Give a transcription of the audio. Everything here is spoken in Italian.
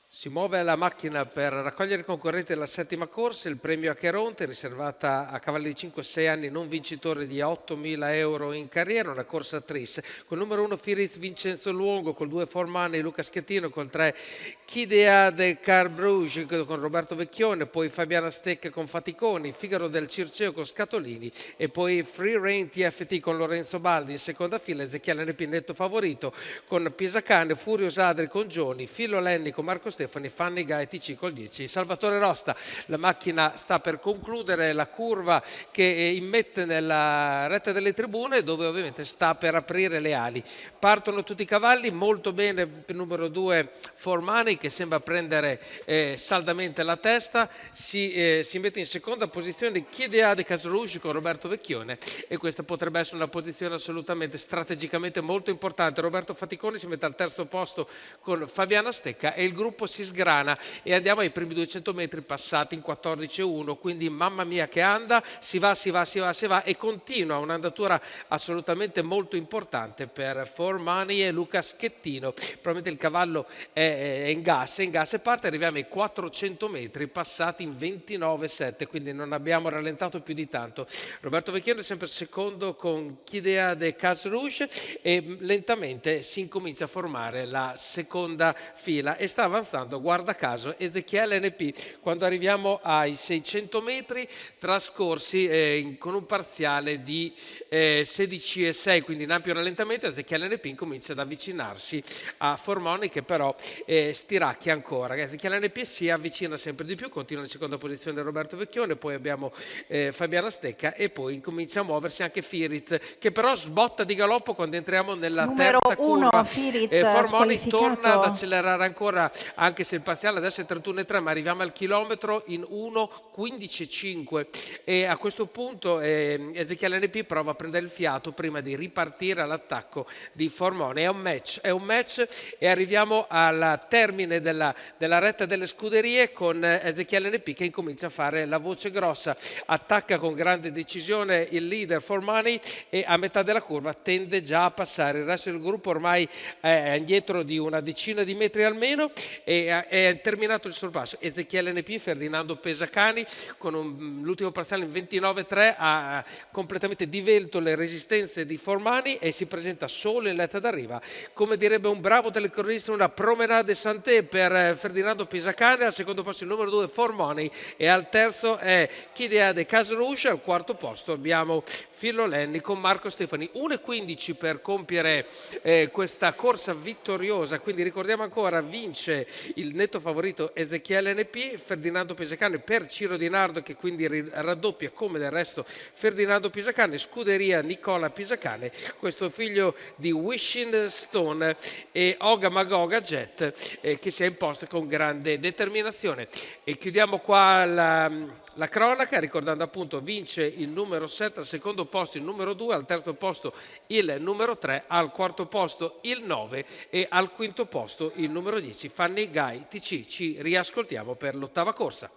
Si muove la macchina per raccogliere i concorrenti della settima corsa, il premio a Cheronte, riservata a cavalli di 5-6 anni non vincitori di 8.000 euro in carriera, una corsa a tris. Col numero 1 Firiz Vincenzo Luongo, col 2 Formani Luca Schettino, col 3 Chidea de Carbrouge con Roberto Vecchione, poi Fabiana Stecca con Faticoni, Figaro del Circeo con Scatolini e poi Free Rain TFT con Lorenzo Baldi in seconda fila, Ezechiele Nepinetto favorito con Pisacane, Furio Sadri con Gioni, Filo Lenni con Marco Stefani, Fanny Gai TC col 10. Salvatore Rosta, la macchina sta per concludere la curva che immette nella retta delle tribune, dove ovviamente sta per aprire le ali. Partono tutti i cavalli, molto bene il numero 2 Formani che sembra prendere saldamente la testa, si mette in seconda posizione Chidea de Casrouge con Roberto Vecchione e questa potrebbe essere una posizione assolutamente strategicamente molto importante. Roberto Faticoni si mette al terzo posto con Fabiana Stecca e il gruppo si sgrana e andiamo ai primi 200 metri passati in 14,1, quindi mamma mia che anda, si va e continua un'andatura assolutamente molto importante per Formani e Luca Schettino. Probabilmente il cavallo è in gas e parte, arriviamo ai 400 metri passati in 29,7, quindi non abbiamo rallentato più di tanto. Roberto Vecchione è sempre secondo con Chidea de Casrouge e lentamente si incomincia a formare la seconda fila e sta avanzando, guarda caso, Ezechiele NP quando arriviamo ai 600 metri trascorsi con un parziale di 16,6, quindi in ampio rallentamento. Ezechiele NP comincia ad avvicinarsi a Formoni che però stiracchia ancora. Ezechiele NP si avvicina sempre di più, continua in seconda posizione Roberto Vecchione, poi abbiamo Fabiana Stecca e poi incomincia a muoversi anche Firit che però sbotta di galoppo quando entriamo nella Numero terza 1 curva. Firit Formoni torna ad squalificato. accelerare ancora, anche se il parziale adesso è 31,3, ma arriviamo al chilometro in 1,15,5 e a questo punto Ezechiele NP prova a prendere il fiato prima di ripartire all'attacco di Formoni. È un match e arriviamo al termine della retta delle scuderie con Ezechiele NP che incomincia a fare la voce grossa, attacca con grande decisione il leader Formani e a metà della curva tende già a passare. Il resto del gruppo ormai è indietro di una decina di metri almeno e è terminato il sorpasso. Ezechiele NP, Ferdinando Pesacani con l'ultimo parziale in 29,3 ha completamente divelto le resistenze di Formani e si presenta solo in letta d'arriva. Come direbbe un bravo telecronista, una promenade santé per Ferdinando Pesacani. Al secondo posto il numero 2 Formani e al terzo è Chidea de Casrouge. Al quarto posto abbiamo Filo Lenni con Marco Stefani. 1,15 per compiere questa corsa vittoriosa, quindi ricordiamo ancora vince il netto favorito Ezechiele NP, Ferdinando Pesacani per Ciro Di Nardo che quindi raddoppia come del resto Ferdinando Pisacane, scuderia Nicola Pisacane, questo figlio di Wishing Stone e Oga Magoga Jet che si è imposto con grande determinazione. E chiudiamo qua la cronaca ricordando appunto vince il numero 7, al secondo posto il numero 2, al terzo posto il numero 3, al quarto posto il 9 e al quinto posto il numero 10 Fanny Gai TC. Ci riascoltiamo per l'ottava corsa.